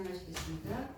찬양하시겠습니다.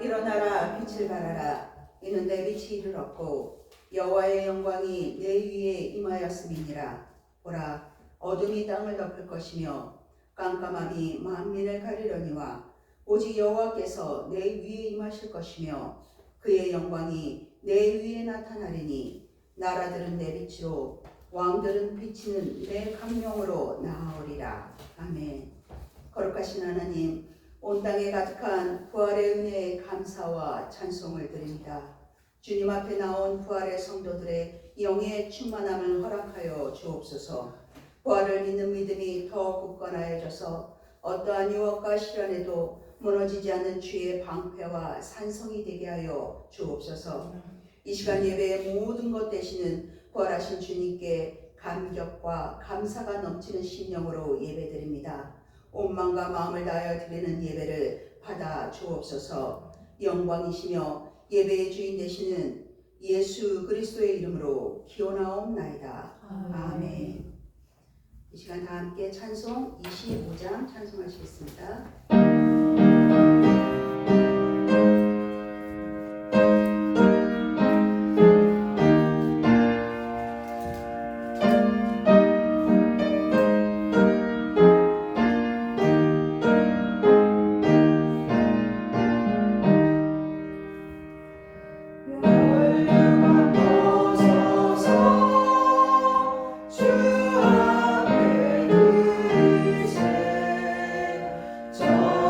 일어나라, 빛을 발하라. 이는 내 빛이 이를 얻고 여호와의 영광이 내 위에 임하였음이니라. 보라, 어둠이 땅을 덮을 것이며 깜깜함이 만민을 가리려니와 오직 여호와께서 내 위에 임하실 것이며 그의 영광이 내 위에 나타나리니 나라들은 내 빛으로 왕들은 비치는 내 강령으로 나아오리라. 아멘. 거룩하신 하나님, 온 땅에 가득한 부활의 은혜에 감사와 찬송을 드립니다. 주님 앞에 나온 부활의 성도들의 영의 충만함을 허락하여 주옵소서. 부활을 믿는 믿음이 더 굳건하여져서 어떠한 유혹과 시련에도 무너지지 않는 주의 방패와 산성이 되게 하여 주옵소서. 이 시간 예배의 모든 것 되시는 부활하신 주님께 감격과 감사가 넘치는 심령으로 예배드립니다. 온 마음과 마음을 다하여 드리는 예배를 받아 주옵소서. 영광이시며 예배의 주인 되시는 예수 그리스도의 이름으로 기원하옵나이다. 아멘. 이 시간 다 함께 찬송 25장 찬송하시겠습니다. 주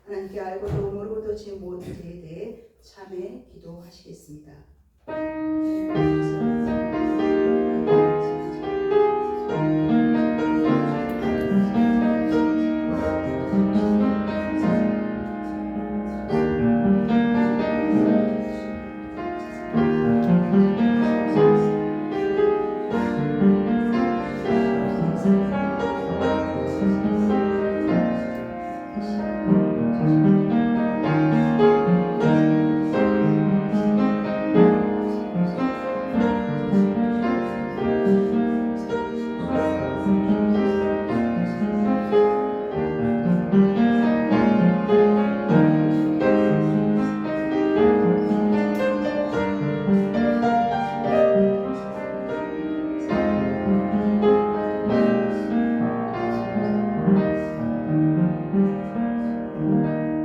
하나님께 알고도 모르고도 지은 모든 죄에 대해 참회 기도하시겠습니다.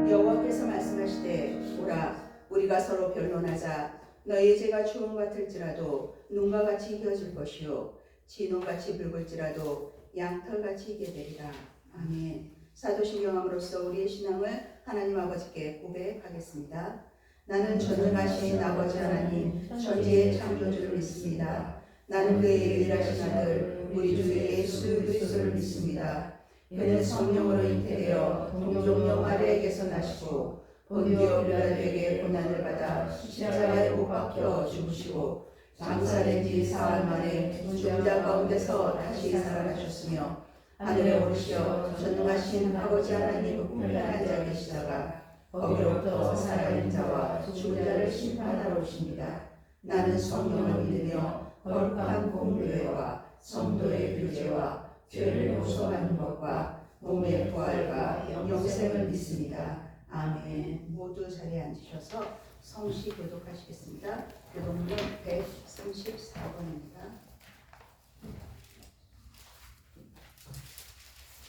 여호와께서 말씀하시되 오라 우리가 서로 변론하자. 너희의 죄가 주홍 같을지라도 눈과 같이 희어질 것이요 진홍같이 붉을지라도 양털같이 희게 되리라. 아멘. 사도신경함으로써 우리의 신앙을 하나님 아버지께 고백하겠습니다. 나는 전능하신 아버지 하나님 천지의 창조주를 믿습니다. 나는 그의 유일하신 아들 우리 주 예수 그리스도를 믿습니다. 그는 성령으로 잉태되어 동정녀 마리아에게서 나시고 본디오 빌라도에게 고난을 받아 십자가에 못 박혀 죽으시고 장사된 지 사흘 만에 죽은 자 가운데서 다시 살아나셨으며 하늘에 오르시어 전능하신 아버지 하나님 우편에 앉아 계시다가 거기로부터 살아있는 자와 죽은 자를 심판하러 오십니다. 나는 성령을 믿으며 거룩한 공교회와 성도의 교제와 죄를 용서받는 것과 몸의 부활과 영생을 믿습니다. 아멘. 모두 자리에 앉으셔서 성시 교독하시겠습니다. 교독문 134번입니다.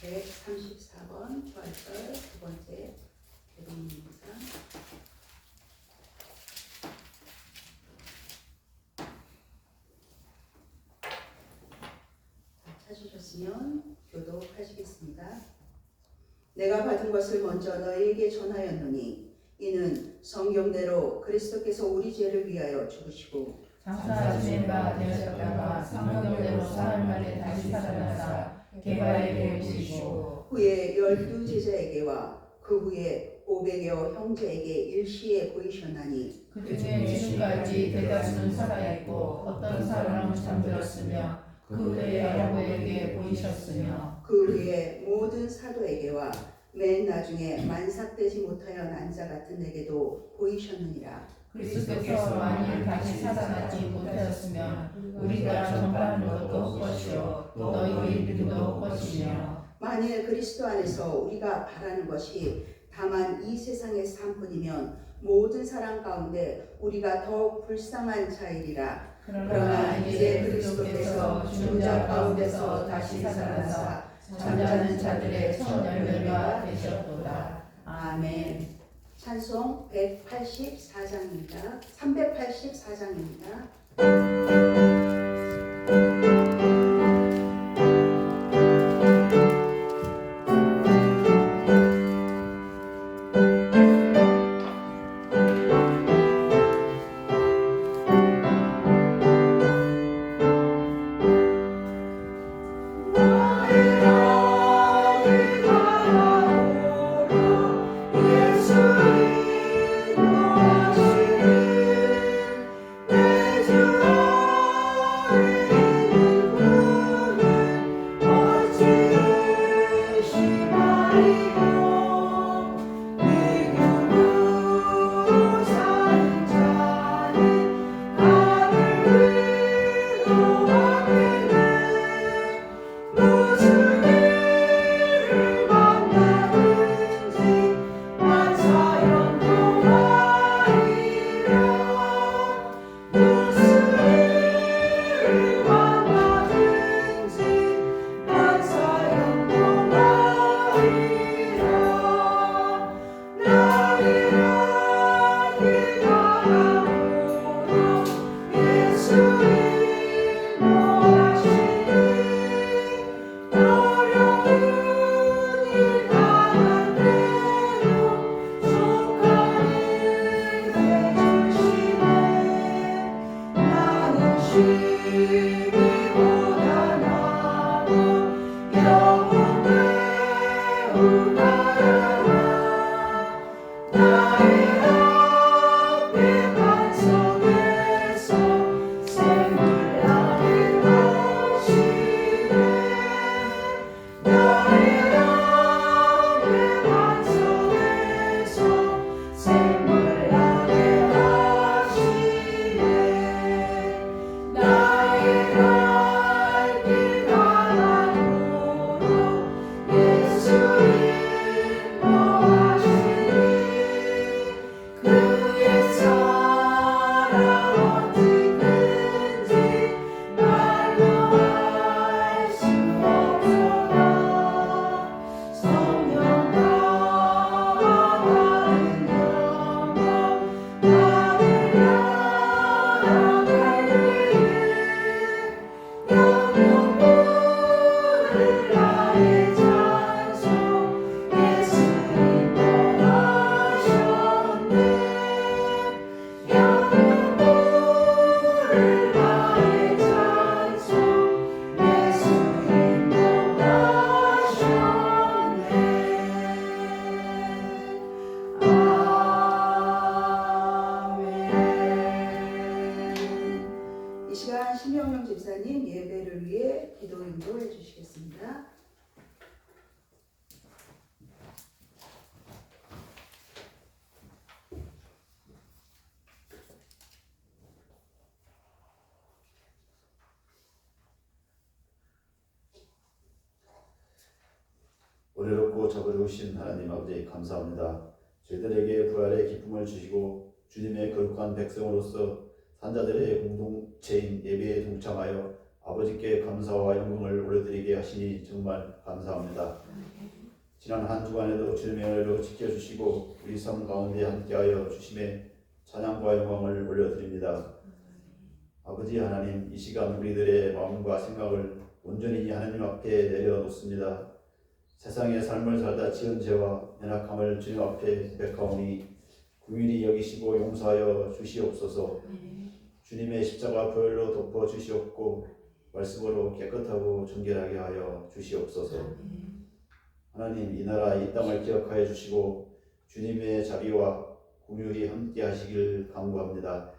134번 부활절 두 번째 교독문입니다. 찾으셨으면 교독하시겠습니다. 내가 받은 것을 먼저 너희에게 전하였노니 이는 성경대로 그리스도께서 우리 죄를 위하여 죽으시고 장사하신 바 되셨다가 성경대로 사흘 만에 다시 살아나사 개바에게 보이시고 후에 12제자에게와 그 후에 500여 형제에게 일시에 보이셨나니 그중에 지금까지 대다수는 살아있고 어떤 사람은 잠들었으며 그 외에 여러분에게 보이셨으며 그 후에 모든 사도에게와 맨 나중에 만삭되지 못하여 난 자 같은 내게도 보이셨느니라. 그리스도께서 만일 다시 살아나지 못하였으면 우리가 전파하는 것도 헛것이요 너희 믿음도 헛것이며 만일 그리스도 안에서 우리가 바라는 것이 다만 이 세상의 삶뿐이면 모든 사람 가운데 우리가 더욱 불쌍한 자이리라. 그러나 이제 그리스도께서 죽은 자 가운데서 다시 살아나사 잠자는 자들의 첫 열매가 되셨도다. 아멘. 찬송 184장입니다. 384장입니다. 예수 나의 찬송 예수 인도하셨네 영혼을 나의 찬송 예수 인도하셨네 이 시간 신명영 집사님 예배를 위해 기도 인도해 주시겠습니다. 오래롭고 저버리우신 하나님 아버지 감사합니다. 저희들에게 부활의 기쁨을 주시고 주님의 거룩한 백성으로서 산자들의 공동체인 예배에 동참하여 아버지께 감사와 영광을 올려드리게 하시니 정말 감사합니다. 지난 한 주간에도 주님의 은혜로 지켜주시고 우리 삶 가운데 함께하여 주심에 찬양과 영광을 올려드립니다. 아버지 하나님, 이 시간 우리들의 마음과 생각을 온전히 하나님 앞에 내려놓습니다. 세상의 삶을 살다 지은 죄와 연약함을 주님 앞에 고백하오니 긍휼히 여기시고 용서하여 주시옵소서. 주님의 십자가 보혈로 덮어 주시옵고 말씀으로 깨끗하고 정결하게 하여 주시옵소서. 하나님, 이 나라 이 땅을 기억하여 주시고 주님의 자비와 긍휼이 함께 하시길 간구합니다.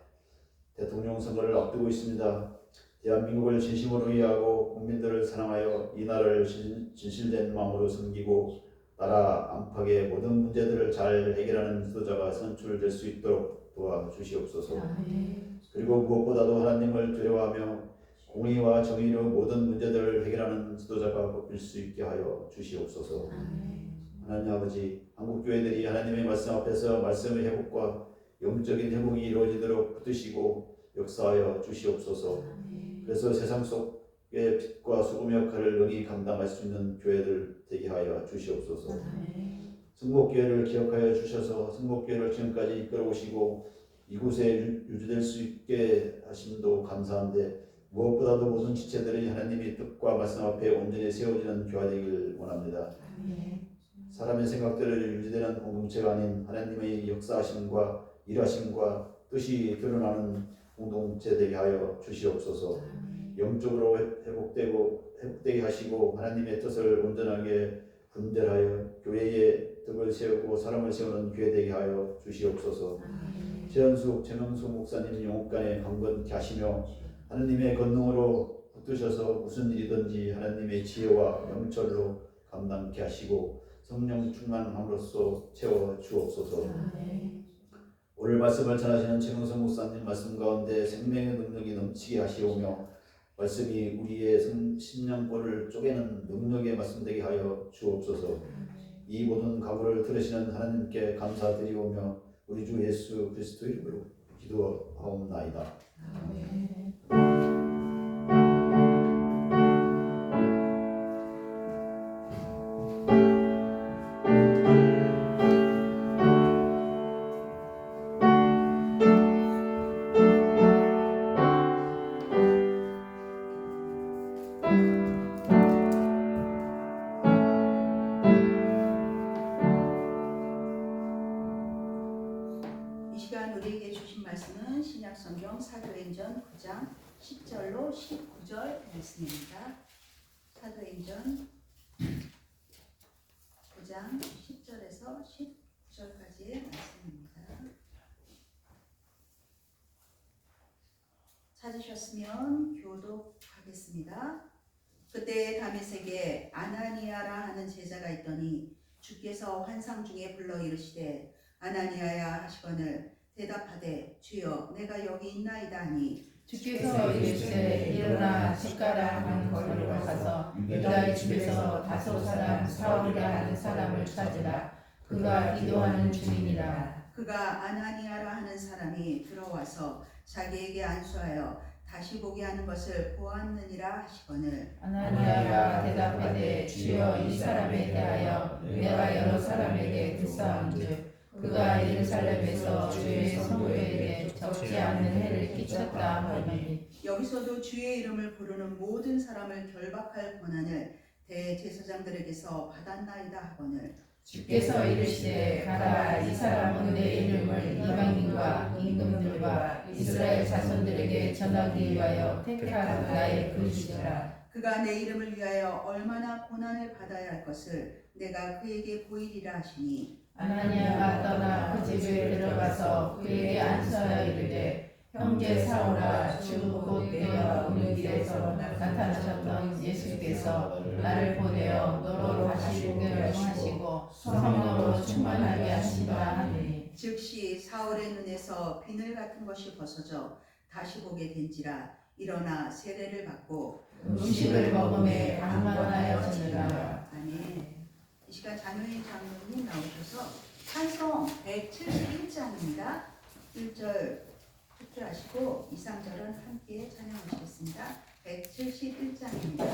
대통령 선거를 앞두고 있습니다. 대한민국을 진심으로 이해하고 국민들을 사랑하여 이 나라를 진실된 마음으로 섬기고 나라 안팎의 모든 문제들을 잘 해결하는 지도자가 선출될 수 있도록 도와주시옵소서. 그리고 무엇보다도 하나님을 두려워하며 공의와 정의로 모든 문제들을 해결하는 지도자가 뽑힐 수 있게 하여 주시옵소서. 하나님 아버지, 한국교회들이 하나님의 말씀 앞에서 말씀의 회복과 영적인 회복이 이루어지도록 붙드시고 역사하여 주시옵소서. 그래서 세상 속의 빛과 소금의 역할을 능히 감당할 수 있는 교회들 되게 하여 주시옵소서. 성목교회를 기억하여 주셔서 성목교회를 지금까지 이끌어오시고 이곳에 유지될 수 있게 하심도 감사한데 무엇보다도 모든 지체들이 하나님의 뜻과 말씀 앞에 온전히 세워지는 교회가 되길 원합니다. 사람의 생각들을 유지되는 공동체가 아닌 하나님의 역사하심과 일하심과 뜻이 드러나는 공동체 되게 하여 주시옵소서. 영적으로 회복되게 하시고 하나님의 뜻을 온전하게 분별하여 교회의 덕을 세우고 사람을 세우는 교회 되게 하여 주시옵소서. 최현숙, 최명숙 목사님 영혼간에 강건케 하시며 하나님의 권능으로 붙드셔서 무슨 일이든지 하나님의 지혜와 명철로 감당케 하시고 성령 충만함으로써 채워 주옵소서. 오늘 말씀을 전하시는 최명숙 목사님 말씀 가운데 생명의 능력이 넘치게 하시오며 말씀이 우리의 심령골을 쪼개는 능력의 말씀 되게 하여 주옵소서. 이 모든 각오를 들으시는 하나님께 감사드리오며 우리 주 예수 그리스도 이름으로 기도하옵나이다. 이 시간 우리에게 주신 말씀은 신약성경 사도행전 9장 10절로 19절 말씀입니다. 사도행전 9장 10절에서 19절까지의 말씀입니다. 찾으셨으면 교독하겠습니다. 그때 다메섹에 아나니아라 하는 제자가 있더니 주께서 환상 중에 불러 이르시되 아나니아야 하시거늘 대답하되 주여 내가 여기 있나이다 하니 주께서 이르시되 일어나 집가라 하는 거리로 가서 유다의 집에서 다섯 사람 사울이라 하는 사람을 찾으라. 그가 기도하는 중이니라. 그가 아나니아라 하는 사람이 들어와서 자기에게 안수하여 다시 보게 하는 것을 보았느니라 하시거늘 아나니아가 대답하되 주여 이 사람에 대하여 내가 여러 사람에게 듣사온즉 그가 예루살렘에서 주의 성도에게 적지 않은 해를 끼쳤다 하니 여기서도 주의 이름을 부르는 모든 사람을 결박할 권한을 대제사장들에게서 받았나이다 하거늘 주께서 이르시되 가라 이 사람은 내 이름을 이방인과 임금들과 이스라엘 자손들에게 전하기 위하여 택한 나의 그릇이라. 그가 내 이름을 위하여 얼마나 고난을 받아야 할 것을 내가 그에게 보이리라 하시니 아나니아가 떠나 그 집에 들어가서 그에게 안수하여 이르되 형제 사울아 주 곧 내가 오는 길에서 나타나셨던 예수께서 나를 보내어 너로 다시 오게 명하시고 성령으로 충만하게 하시다 하니 즉시 사울의 눈에서 비늘 같은 것이 벗어져 다시 보게 된지라 일어나 세례를 받고 음식을 먹음에 강만하여지니라. 아멘. 이 시간 장로인 장로님 나오셔서 찬송 171장입니다. 1절 흡주하시고 2, 3절은 함께 찬양하시겠습니다. 171장입니다.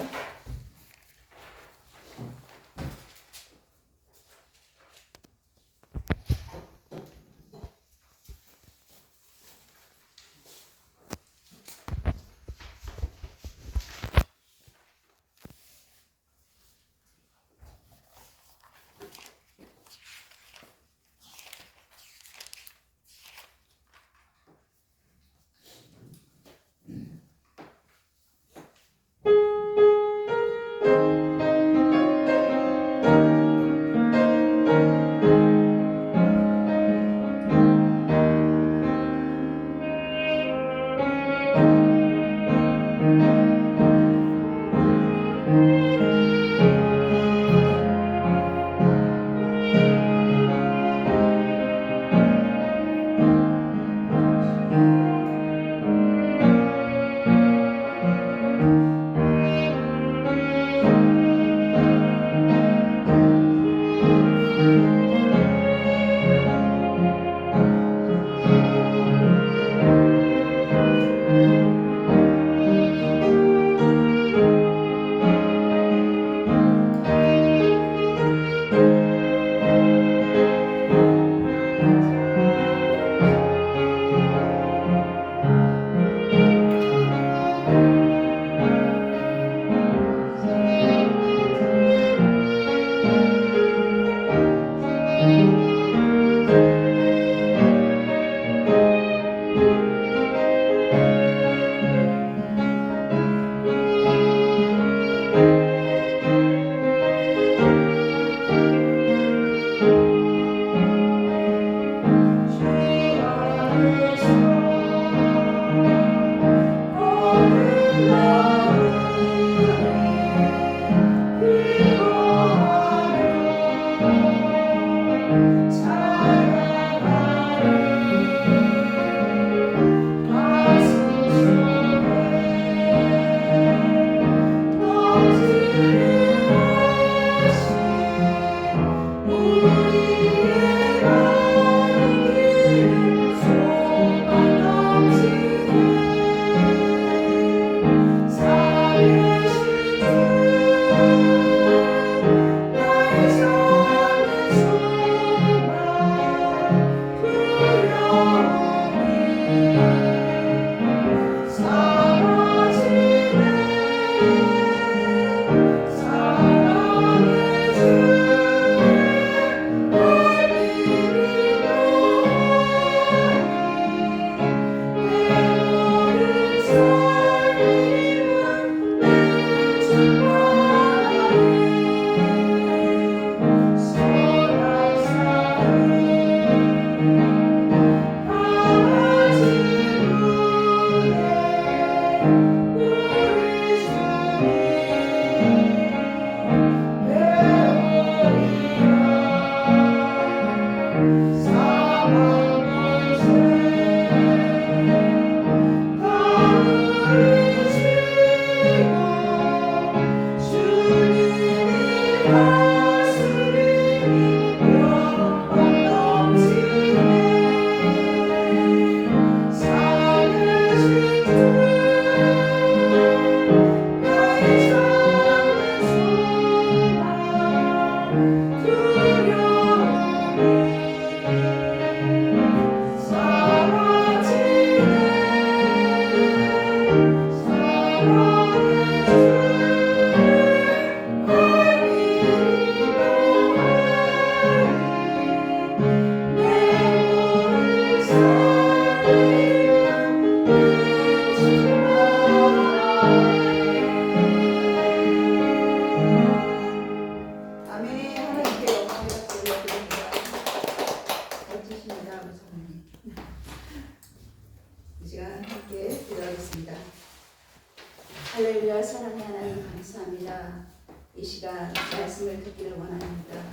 이 시간 말씀을 듣기를 원합니다.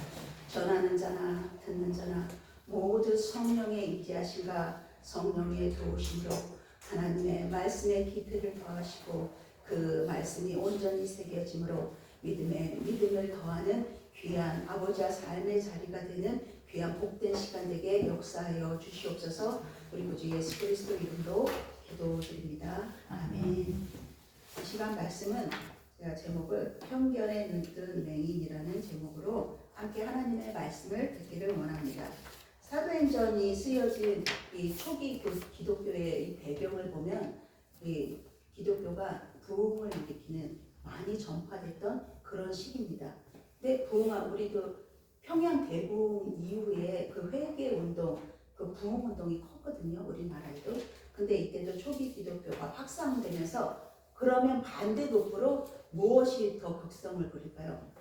전하는 자나 듣는 자나 모두 성령의 임재하심과 성령의 도우심으로 하나님의 말씀의 깊이를 더하시고 그 말씀이 온전히 새겨짐으로 믿음을 더하는 귀한 아버지와 삶의 자리가 되는 귀한 복된 시간 되게 역사하여 주시옵소서. 우리 구주 예수 그리스도 이름으로 기도드립니다. 아멘. 이 시간 말씀은 제가 제목을 편견에 눈뜬 맹인이라는 제목으로 함께 하나님의 말씀을 듣기를 원합니다. 사도행전이 쓰여진 이 초기 기독교의 이 배경을 보면 이 기독교가 부흥을 일으키는 많이 전파됐던 그런 시기입니다. 근데 우리도 평양 대부흥 이후에 그 회개 운동, 그 부흥 운동이 컸거든요. 우리나라에도. 근데 이때도 초기 기독교가 확산되면서 그러면 반대급부로 무엇이 더 극성을 부릴까요?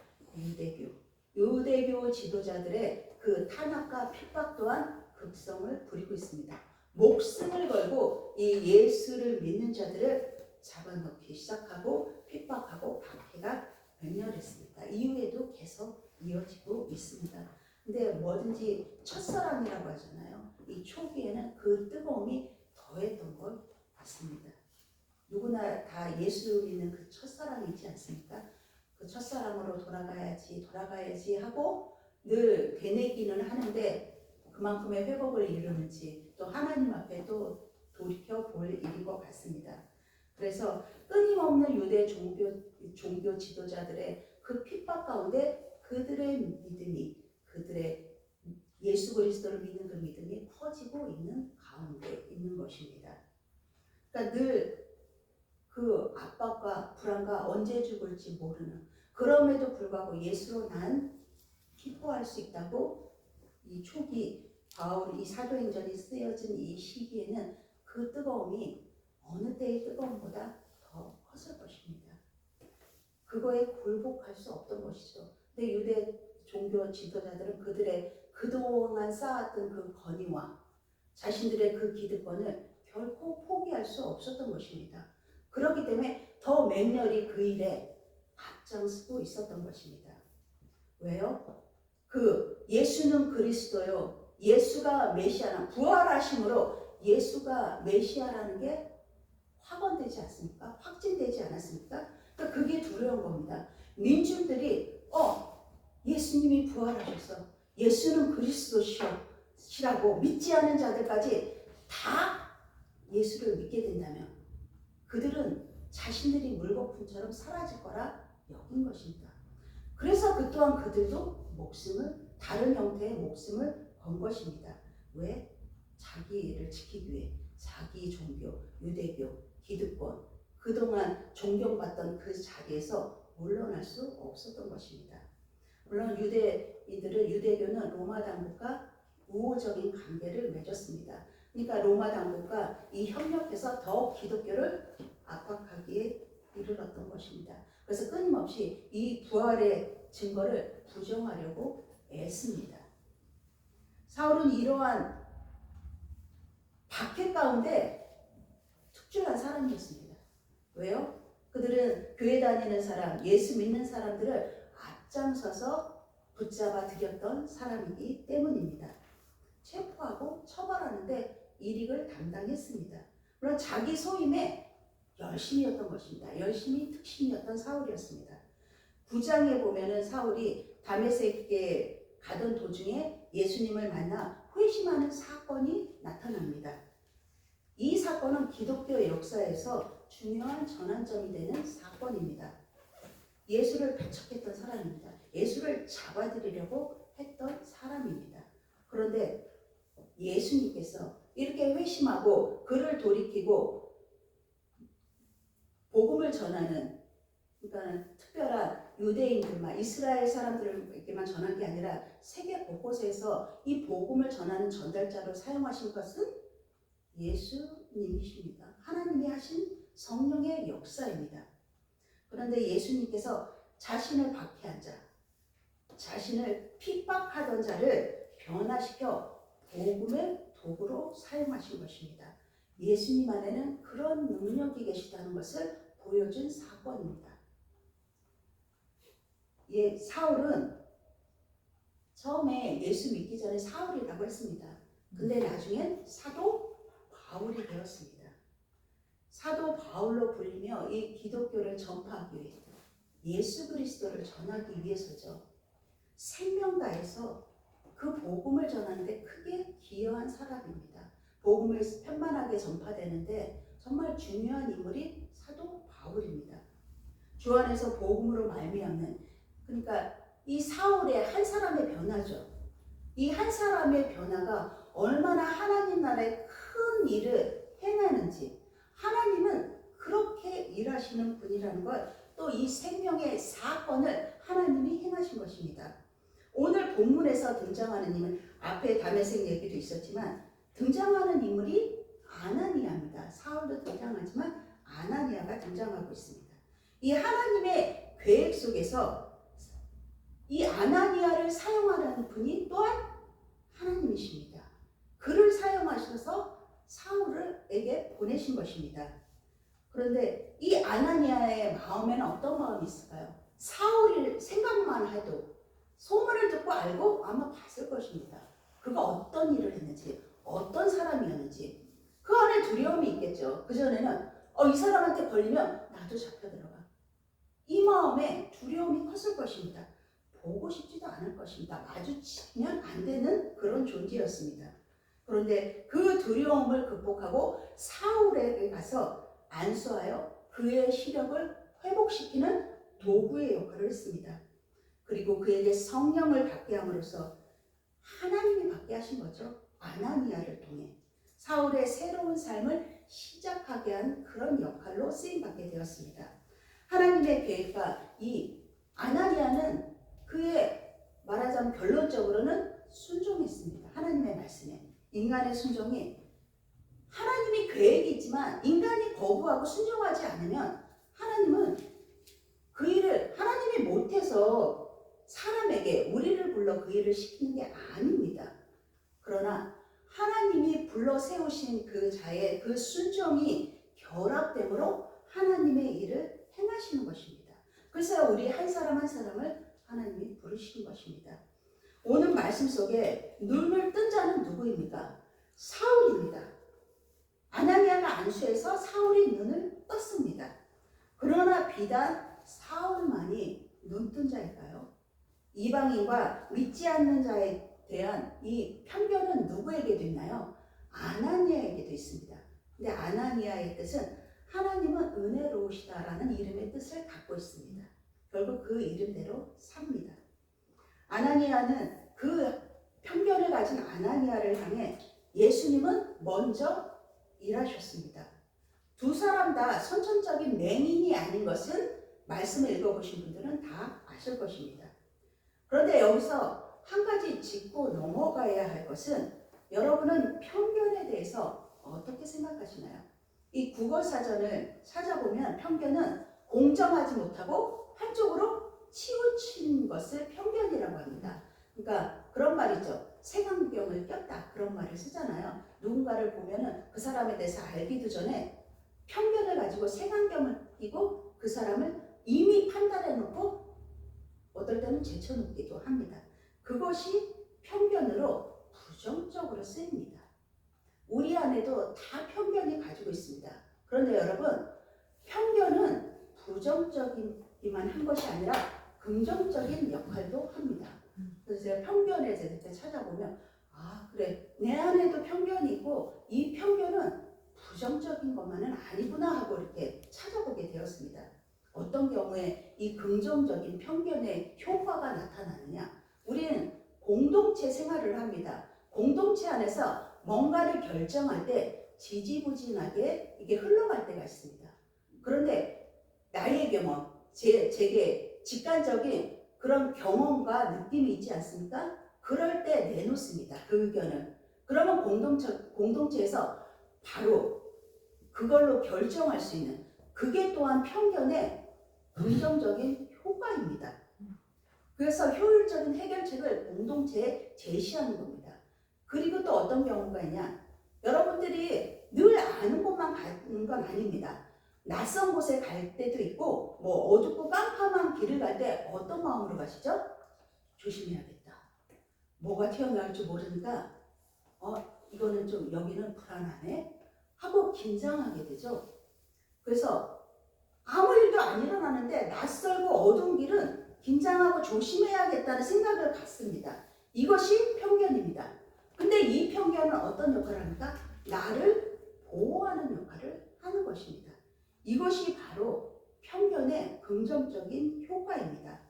유대교 지도자들의 그 탄압과 핍박 또한 극성을 부리고 있습니다. 목숨을 걸고 이 예수를 믿는 자들을 잡아넣기 시작하고 핍박하고 박해가 맹렬했습니다. 이후에도 계속 이어지고 있습니다. 근데 뭐든지 첫사랑이라고 하잖아요. 이 초기에는 그 뜨거움이 더했던 것 같습니다. 누구나 다 예수 믿는 그 첫사랑이 있지 않습니까? 그 첫사랑으로 돌아가야지 하고 늘 되뇌기는 하는데 그만큼의 회복을 이루는지 또 하나님 앞에 또 돌이켜 볼 일인 것 같습니다. 그래서 끊임없는 유대 종교 지도자들의 그 핍박 가운데 그들의 믿음이, 그들의 예수 그리스도를 믿는 그 믿음이 커지고 있는 가운데 있는 것입니다. 그러니까 늘 그 압박과 불안과 언제 죽을지 모르는, 그럼에도 불구하고 예수로 난 기뻐할 수 있다고 이 초기 이 사도행전이 쓰여진 이 시기에는 그 뜨거움이 어느 때의 뜨거움보다 더 컸을 것입니다. 그거에 굴복할 수 없던 것이죠. 근데 유대 종교 지도자들은 그들의 그동안 쌓았던 그 권위와 자신들의 그 기득권을 결코 포기할 수 없었던 것입니다. 그렇기 때문에 더 맹렬히 그 일에 앞장서고 있었던 것입니다. 왜요? 예수는 그리스도요. 예수가 메시아나 부활하심으로 예수가 메시아라는 게 확언되지 않습니까? 확진되지 않았습니까? 그러니까 그게 두려운 겁니다. 민중들이 예수님이 부활하셔서 예수는 그리스도시라고 믿지 않은 자들까지 다 예수를 믿게 된다면 그들은 자신들이 물거품처럼 사라질 거라 여긴 것입니다. 그래서 그 또한 그들도 다른 형태의 목숨을 건 것입니다. 왜? 자기를 지키기 위해 자기 종교, 유대교, 기득권, 그동안 존경받던 그 자리에서 물러날 수 없었던 것입니다. 물론 유대교는 로마 당국과 우호적인 관계를 맺었습니다. 그러니까 로마 당국과 이 협력해서 더욱 기독교를 압박하기에 이르렀던 것입니다. 그래서 끊임없이 이 부활의 증거를 부정하려고 애씁니다. 사울은 이러한 박해 가운데 특출난 사람이었습니다. 왜요? 그들은 교회 다니는 사람, 예수 믿는 사람들을 앞장서서 붙잡아 들였던 사람이기 때문입니다. 체포하고 처벌하는데 일익을 담당했습니다. 물론 자기 소임에 열심이었던 것입니다. 열심히 특심이었던 사울이었습니다. 9장에 보면은 사울이 다메섹에 가던 도중에 예수님을 만나 회심하는 사건이 나타납니다. 이 사건은 기독교 역사에서 중요한 전환점이 되는 사건입니다. 예수를 배척했던 사람입니다. 예수를 잡아들이려고 했던 사람입니다. 그런데 예수님께서 이렇게 회심하고 그를 돌이키고 복음을 전하는, 그러니까 특별한 유대인들만, 이스라엘 사람들에게만 전한 게 아니라 세계 곳곳에서 이 복음을 전하는 전달자로 사용하신 것은 예수님이십니다. 하나님이 하신 성령의 역사입니다. 그런데 예수님께서 자신을 박해한 자, 자신을 핍박하던 자를 변화시켜 복음의 도구로 사용하신 것입니다. 예수님 안에는 그런 능력이 계시다는 것을 보여준 사건입니다. 사울은 처음에 예수 믿기 전에 사울이라고 했습니다. 근데 나중엔 사도 바울이 되었습니다. 사도 바울로 불리며 이 기독교를 전파하기 위해 예수 그리스도를 전하기 위해서죠. 생명 다해서 그 복음을 전하는데 크게 기여한 사람입니다. 복음을 편만하게 전파되는데 정말 중요한 인물이 사도 바울입니다. 주 안에서 복음으로 말미암는, 그러니까 이 사울의 한 사람의 변화죠. 이 한 사람의 변화가 얼마나 하나님 나라의 큰 일을 행하는지, 하나님은 그렇게 일하시는 분이라는 걸 또 이 생명의 사건을 하나님이 행하신 것입니다. 오늘 본문에서 등장하는 인물, 앞에 다메섹 얘기도 있었지만 등장하는 인물이 아나니아입니다. 사울도 등장하지만 아나니아가 등장하고 있습니다. 이 하나님의 계획 속에서 이 아나니아를 사용하는 분이 또한 하나님이십니다. 그를 사용하셔서 사울에게 보내신 것입니다. 그런데 이 아나니아의 마음에는 어떤 마음이 있을까요? 사울을 생각만 해도 소문을 듣고 알고 아마 봤을 것입니다. 그가 어떤 일을 했는지, 어떤 사람이었는지 그 안에 두려움이 있겠죠. 그전에는 이 사람한테 걸리면 나도 잡혀 들어가. 이 마음에 두려움이 컸을 것입니다. 보고 싶지도 않을 것입니다. 마주치면 안 되는 그런 존재였습니다. 그런데 그 두려움을 극복하고 사울에게 가서 안수하여 그의 시력을 회복시키는 도구의 역할을 했습니다. 그리고 그에게 성령을 받게 함으로써 하나님이 받게 하신 거죠. 아나니아를 통해 사울의 새로운 삶을 시작하게 한 그런 역할로 쓰임받게 되었습니다. 하나님의 계획과 이 아나니아는 그의 말하자면 결론적으로는 순종했습니다. 하나님의 말씀에. 인간의 순종이, 하나님이 계획이 있지만 인간이 거부하고 순종하지 않으면 하나님은 그 일을 하나님이 못해서 사람에게 우리를 불러 그 일을 시키는 게 아닙니다. 그러나 하나님이 불러 세우신 그 자의 그 순종이 결합됨으로 하나님의 일을 행하시는 것입니다. 그래서 우리 한 사람 한 사람을 하나님이 부르시는 것입니다. 오늘 말씀 속에 눈을 뜬 자는 누구입니까? 사울입니다. 아나니아가 안수해서 사울이 눈을 떴습니다. 그러나 비단 사울만이 눈뜬 자일까요? 이방인과 믿지 않는 자에 대한 이 편견은 누구에게도 있나요? 아나니아에게도 있습니다. 근데 아나니아의 뜻은 하나님은 은혜로우시다라는 이름의 뜻을 갖고 있습니다. 결국 그 이름대로 삽니다. 아나니아는 그 편견을 가진 아나니아를 향해 예수님은 먼저 일하셨습니다. 두 사람 다 선천적인 맹인이 아닌 것은 말씀을 읽어보신 분들은 다 아실 것입니다. 그런데 여기서 한 가지 짚고 넘어가야 할 것은, 여러분은 편견에 대해서 어떻게 생각하시나요? 이 국어사전을 찾아보면 편견은 공정하지 못하고 한쪽으로 치우친 것을 편견이라고 합니다. 그러니까 그런 말 있죠. 색안경을 꼈다, 그런 말을 쓰잖아요. 누군가를 보면은 그 사람에 대해서 알기도 전에 편견을 가지고 색안경을 끼고 그 사람을 이미 판단해 놓고 어떨 때는 제쳐놓기도 합니다. 그것이 편견으로 부정적으로 쓰입니다. 우리 안에도 다 편견이 가지고 있습니다. 그런데 여러분, 편견은 부정적이기만 한 것이 아니라 긍정적인 역할도 합니다. 그래서 제가 편견에 대해서 찾아보면, 그래, 내 안에도 편견이 있고 이 편견은 부정적인 것만은 아니구나 하고 이렇게 찾아보게 되었습니다. 어떤 경우에 이 긍정적인 편견의 효과가 나타나느냐? 우리는 공동체 생활을 합니다. 공동체 안에서 뭔가를 결정할 때 지지부진하게 이게 흘러갈 때가 있습니다. 그런데 나의 경험, 제게 직관적인 그런 경험과 느낌이 있지 않습니까? 그럴 때 내놓습니다. 그 의견을. 그러면 공동체에서 바로 그걸로 결정할 수 있는, 그게 또한 편견의 긍정적인 효과입니다. 그래서 효율적인 해결책을 공동체에 제시하는 겁니다. 그리고 또 어떤 경우가 있냐? 여러분들이 늘 아는 것만 가는 건 아닙니다. 낯선 곳에 갈 때도 있고 뭐 어둡고 깜깜한 길을 갈 때 어떤 마음으로 가시죠? 조심해야겠다. 뭐가 튀어나올지 모르니까 이거는 좀 여기는 불안하네 하고 긴장하게 되죠. 그래서 아무 일도 안 일어나는데 낯설고 어두운 길은 긴장하고 조심해야겠다는 생각을 갖습니다. 이것이 편견입니다. 근데 이 편견은 어떤 역할을 합니까? 나를 보호하는 역할을 하는 것입니다. 이것이 바로 편견의 긍정적인 효과입니다.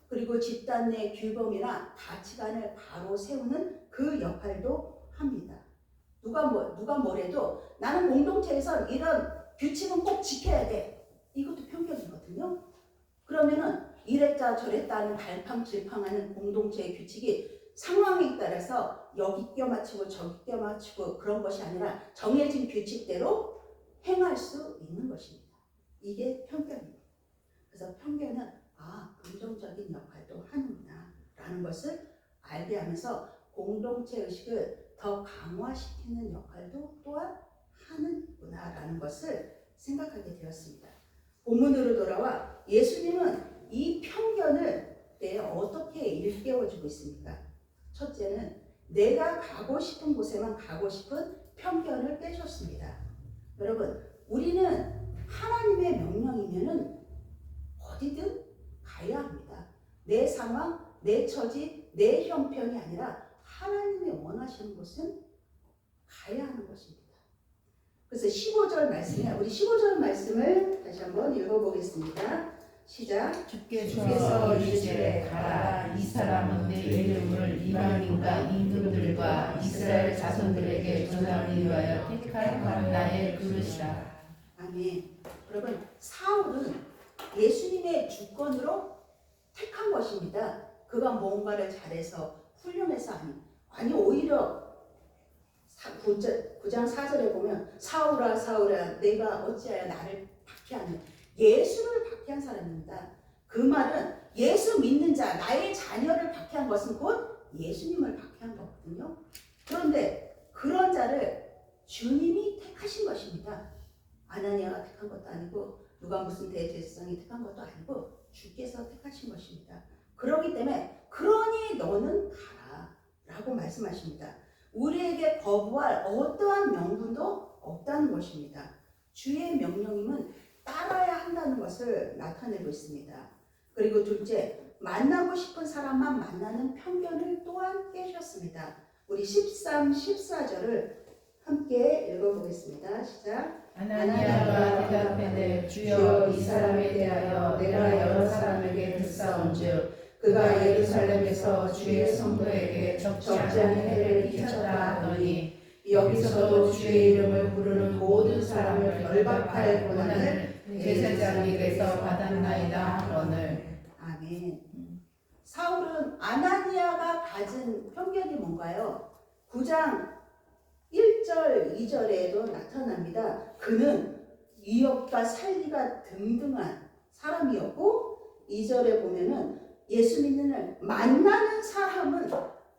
그리고 집단 내 규범이나 가치관을 바로 세우는 그 역할도 합니다. 누가 뭐래도 나는 공동체에서 이런 규칙은 꼭 지켜야 돼. 이것도 편견이거든요. 그러면은 이랬다 저랬다 하는 갈팡질팡하는 공동체의 규칙이 상황에 따라서 여기 껴맞추고 저기 껴맞추고 그런 것이 아니라 정해진 규칙대로 행할 수 있는 것입니다. 이게 편견입니다. 그래서 편견은 긍정적인 역할도 하는구나 라는 것을 알게 하면서 공동체 의식을 더 강화시키는 역할도 또한 하는구나 라는 것을 생각하게 되었습니다. 본문으로 돌아와 예수님은 이 편견을 어떻게 일깨워주고 있습니까? 첫째는 내가 가고 싶은 곳에만 가고 싶은 편견을 깨셨습니다. 여러분, 우리는 하나님의 명령이면은 어디든 가야 합니다. 내 상황, 내 처지, 내 형편이 아니라 하나님이 원하시는 곳은 가야 하는 것입니다. 그래서 15절 말씀에 우리 15절 말씀을 다시 한번 읽어보겠습니다. 시작. 주께서 이르시되 가라. 이 사람은 내 이름을 이방인과 임금들과 이스라엘 자손들에게 전하기 위하여 택한 나의 그릇이라. 아멘. 여러분, 사울은 예수님의 주권으로 택한 것입니다. 그가 뭔가를 잘해서 훌륭해서 아니 오히려 9장 4절에 보면 사울아 사울아 내가 어찌하여 나를 박해하느냐. 예수를 박해한 사람입니다. 그 말은 예수 믿는 자 나의 자녀를 박해한 것은 곧 예수님을 박해한 거거든요. 그런데 그런 자를 주님이 택하신 것입니다. 아나니아가 택한 것도 아니고 누가 무슨 대제사장이 택한 것도 아니고 주께서 택하신 것입니다. 그렇기 때문에 그러니 너는 가라 라고 말씀하십니다. 우리에게 거부할 어떠한 명분도 없다는 것입니다. 주의 명령임은 따라야 한다는 것을 나타내고 있습니다. 그리고 둘째, 만나고 싶은 사람만 만나는 편견을 또한 깨셨습니다. 우리 13, 14절을 함께 읽어보겠습니다. 시작. 아나니아가 대답하되 주여 이 사람에 대하여 내가 여러 사람에게 듣사온즉 그가 예루살렘에서 주의 성도에게 적지 않은 해를 끼쳤다 하더니 여기서도 주의 이름을 부르는 모든 사람을 결박할 권한을 제사장에게서 받았나이다 하거늘. 아멘. 사울은 아나니아가 가진 편견이 뭔가요? 9장 1절, 2절에도 나타납니다. 그는 위협과 살기가 등등한 사람이었고 2절에 보면은 예수 믿는 만나는 사람은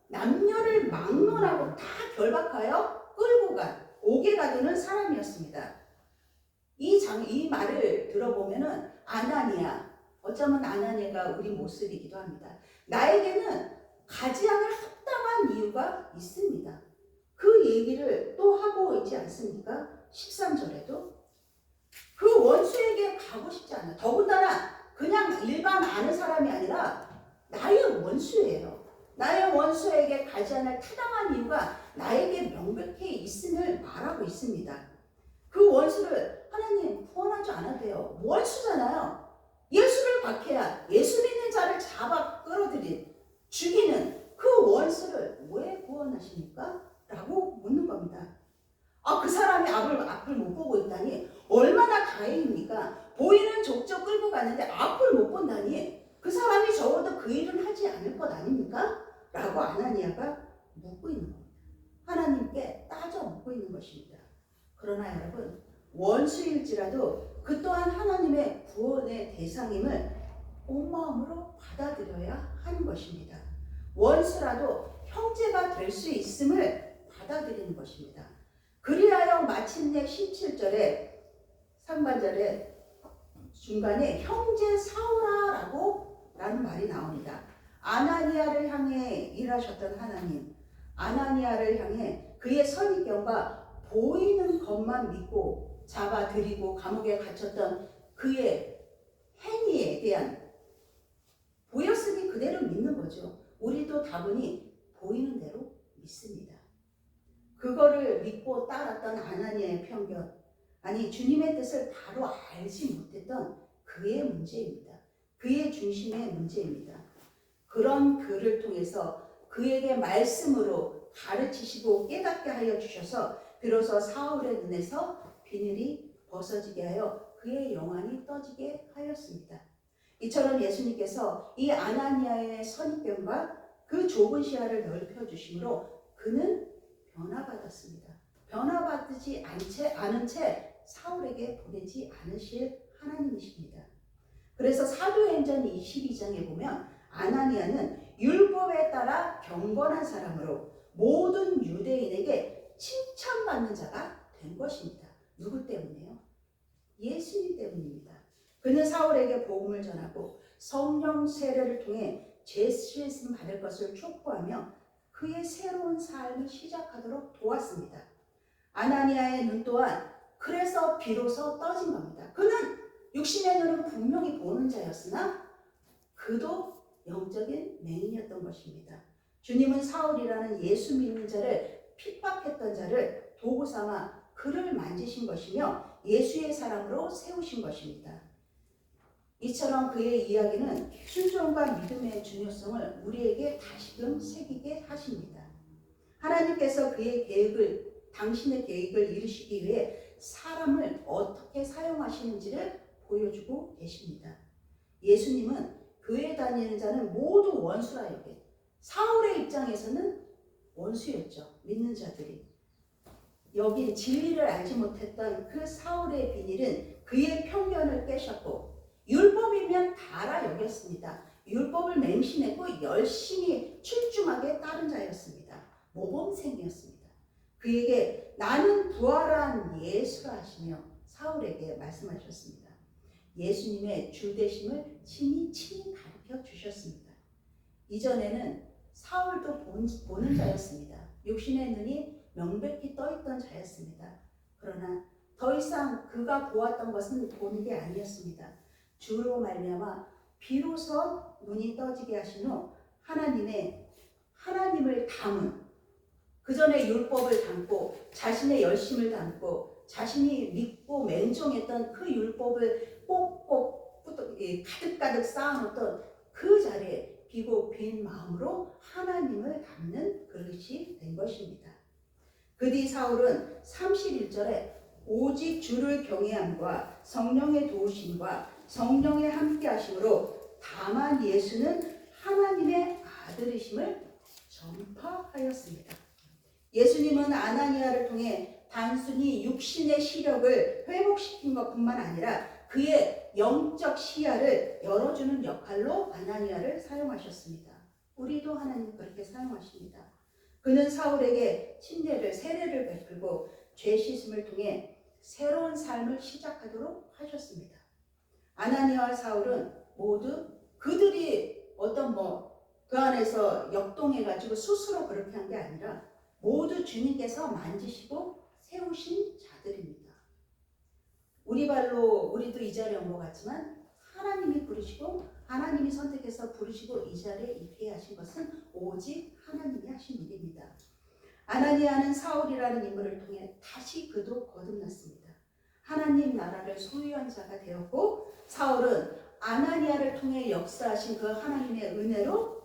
남녀를 막론하고 다 결박하여 끌고 오게 가두는 사람이었습니다. 이 말을 들어보면은 아나니아, 어쩌면 아나니아가 우리 모습이기도 합니다. 나에게는 가지 않을 합당한 이유가 있습니다. 그 얘기를 또 하고 있지 않습니까? 13절에도 그 원수에게 가고 싶지 않아. 더군다나 그냥 일반 아는 사람이 아니라 나의 원수예요. 나의 원수에게 가지 않을 타당한 이유가 나에게 명백히 있음을 말하고 있습니다. 그 원수를 하나님 구원하지 않아도 돼요. 원수잖아요. 예수를 박해야 예수 믿는 자를 잡아 끌어들인 죽이는 그 원수를 왜 구원하십니까? 라고 묻는 겁니다. 그 사람이 앞을 못 보고 있다니 얼마나 다행입니까? 보이는 족족 끌고 갔는데 앞을 못 본다니 그 사람이 적어도 그 일은 하지 않을 것 아닙니까? 라고 아나니아가 묻고 있는 겁니다. 하나님께 따져 묻고 있는 것입니다. 그러나 여러분, 원수일지라도 그 또한 하나님의 구원의 대상임을 온 마음으로 받아들여야 하는 것입니다. 원수라도 형제가 될 수 있음을 받아들이는 것입니다. 그리하여 마침내 17절에 상반절에 중간에 형제 사울아라고 라는 말이 나옵니다. 아나니아를 향해 일하셨던 하나님, 아나니아를 향해 그의 선입견과 보이는 것만 믿고 잡아들이고 감옥에 갇혔던 그의 행위에 대한 보였으니 그대로 믿는 거죠. 우리도 다분히 보이는 대로 믿습니다. 그거를 믿고 따랐던 아나니아의 편견, 아니 주님의 뜻을 바로 알지 못했던 그의 문제입니다. 그의 중심의 문제입니다. 그런 그를 통해서 그에게 말씀으로 가르치시고 깨닫게 하여 주셔서 비로소 사울의 눈에서 비늘이 벗어지게 하여 그의 영안이 떠지게 하였습니다. 이처럼 예수님께서 이 아나니아의 선입견과 그 좁은 시야를 넓혀주심으로 그는 변화받았습니다. 변화받지 않은 채 사울에게 보내지 않으실 하나님이십니다. 그래서 사도행전 22장에 보면 아나니아는 율법에 따라 경건한 사람으로 모든 유대인에게 칭찬받는 자가 된 것입니다. 누구 때문에요? 예수님 때문입니다. 그는 사울에게 복음을 전하고 성령 세례를 통해 죄 씻음 받을 것을 촉구하며 그의 새로운 삶을 시작하도록 도왔습니다. 아나니아의 눈 또한 그래서 비로소 떠진 겁니다. 그는 육신의 눈은 분명히 보는 자였으나 그도 영적인 맹인이었던 것입니다. 주님은 사울이라는 예수 믿는 자를 핍박했던 자를 도구 삼아 그를 만지신 것이며 예수의 사람으로 세우신 것입니다. 이처럼 그의 이야기는 순종과 믿음의 중요성을 우리에게 다시금 새기게 하십니다. 하나님께서 그의 계획을, 당신의 계획을 이루시기 위해 사람을 어떻게 사용하시는지를 보여주고 계십니다. 예수님은 교회 다니는 자는 모두 원수라 여겨. 사울의 입장에서는 원수였죠. 믿는 자들이. 여기 진리를 알지 못했던 그 사울의 비닐은 그의 편견을 깨셨고 율법이면 다라 여겼습니다. 율법을 맹신했고 열심히 출중하게 따른 자였습니다. 모범생이었습니다. 그에게 나는 부활한 예수라 하시며 사울에게 말씀하셨습니다. 예수님의 주되심을 친히 가르쳐 주셨습니다. 이전에는 사울도 보는 자였습니다. 육신의 눈이 명백히 떠있던 자였습니다. 그러나 더 이상 그가 보았던 것은 보는 게 아니었습니다. 주로 말미암아 비로소 눈이 떠지게 하신 후 하나님을 담은 그 전에 율법을 담고 자신의 열심을 담고 자신이 믿고 맹종했던 그 율법을 꼭꼭 가득가득 쌓아놓던 그 자리에 비고 빈 마음으로 하나님을 담는 그릇이 된 것입니다. 그 뒤 사울은 31절에 오직 주를 경외함과 성령의 도우심과 성령의 함께하심으로 다만 예수는 하나님의 아들이심을 전파하였습니다. 예수님은 아나니아를 통해 단순히 육신의 시력을 회복시킨 것뿐만 아니라 그의 영적 시야를 열어주는 역할로 아나니아를 사용하셨습니다. 우리도 하나님 그렇게 사용하십니다. 그는 사울에게 세례를 베풀고 죄 씻음을 통해 새로운 삶을 시작하도록 하셨습니다. 아나니아와 사울은 모두 그들이 그 안에서 역동해가지고 스스로 그렇게 한 게 아니라 모두 주님께서 만지시고 세우신 자들입니다. 우리도 이 자리에 온 것 같지만 하나님이 부르시고 하나님이 선택해서 부르시고 이 자리에 있게 하신 것은 오직 하나님이 하신 일입니다. 아나니아는 사울이라는 인물을 통해 다시 그도 거듭났습니다. 하나님 나라를 소유한 자가 되었고 사울은 아나니아를 통해 역사하신 그 하나님의 은혜로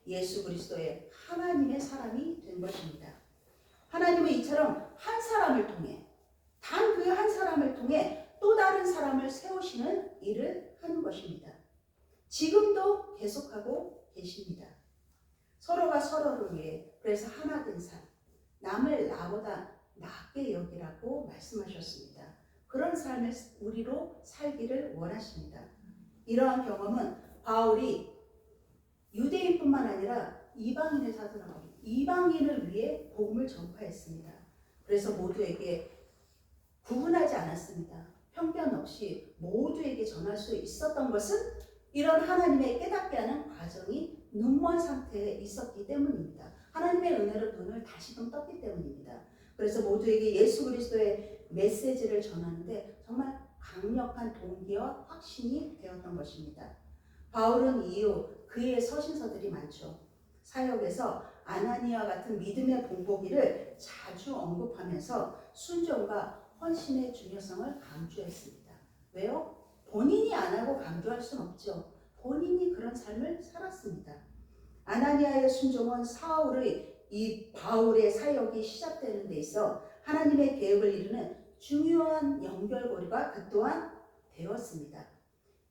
예수 그리스도의 하나님의 사람이 된 것입니다. 하나님은 이처럼 한 사람을 통해 단 그 한 사람을 통해 또 다른 사람을 세우시는 일을 하는 것입니다. 지금도 계속하고 계십니다. 서로가 서로를 위해 그래서 하나 된 삶, 남을 나보다 낫게 여기라고 말씀하셨습니다. 그런 삶을 우리로 살기를 원하십니다. 이러한 경험은 바울이 유대인뿐만 아니라 이방인의 사도라고 이방인을 위해 복음을 전파했습니다. 그래서 모두에게 구분하지 않았습니다. 편견 없이 모두에게 전할 수 있었던 것은 이런 하나님의 깨닫게 하는 과정이 눈먼 상태에 있었기 때문입니다. 하나님의 은혜로 눈을 다시금 떴기 때문입니다. 그래서 모두에게 예수 그리스도의 메시지를 전하는데 정말 강력한 동기와 확신이 되었던 것입니다. 바울은 이후 그의 서신서들이 많죠. 사역에서 아나니아와 같은 믿음의 본보기를 자주 언급하면서 순종과 헌신의 중요성을 강조했습니다. 왜요? 본인이 안 하고 강조할 수는 없죠. 본인이 그런 삶을 살았습니다. 아나니아의 순종은 사울의 이 바울의 사역이 시작되는 데 있어 하나님의 계획을 이루는 중요한 연결고리가 그 또한 되었습니다.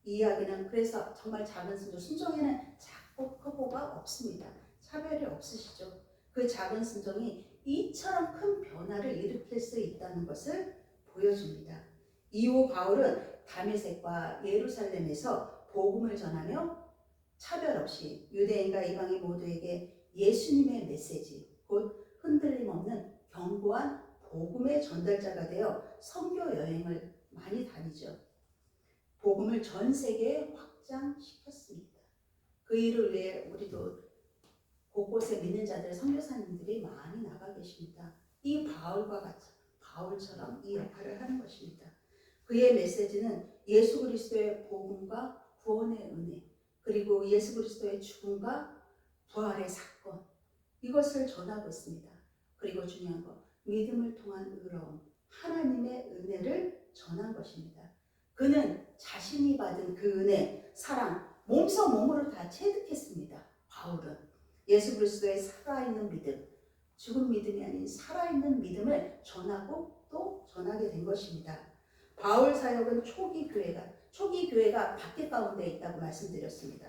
이 이야기는 그래서 정말 작은 순종에는 작고 크고가 없습니다. 차별이 없으시죠. 그 작은 순종이 이처럼 큰 변화를 일으킬 수 있다는 것을 보여줍니다. 이후 바울은 다메섹과 예루살렘에서 복음을 전하며 차별 없이 유대인과 이방인 모두에게 예수님의 메시지, 곧 흔들림 없는 견고한 복음의 전달자가 되어 선교 여행을 많이 다니죠. 복음을 전 세계에 확장시켰습니다. 그 일을 위해 우리도 곳곳에 믿는 자들, 선교사님들이 많이 나가 계십니다. 이 바울처럼 이 역할을 하는 것입니다. 그의 메시지는 예수 그리스도의 복음과 구원의 은혜, 그리고 예수 그리스도의 죽음과 부활의 사건, 이것을 전하고 있습니다. 그리고 중요한 것, 믿음을 통한 의로움, 하나님의 은혜를 전한 것입니다. 그는 자신이 받은 그 은혜, 사랑, 몸소 몸으로 다 체득했습니다. 바울은 예수 그리스도의 살아있는 믿음, 죽은 믿음이 아닌 살아있는 믿음을 전하고 또 전하게 된 것입니다. 바울 사역은 초기 교회가 박해 가운데 있다고 말씀드렸습니다.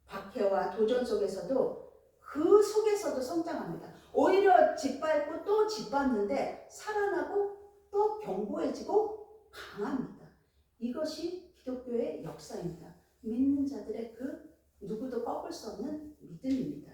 박해와 도전 속에서도 그 속에서도 성장합니다. 오히려 짓밟고 또 짓밟는데 살아나고 또 견고해지고 강합니다. 이것이 기독교의 역사입니다. 믿는 자들의 그 누구도 꺾을 수 없는 믿음입니다.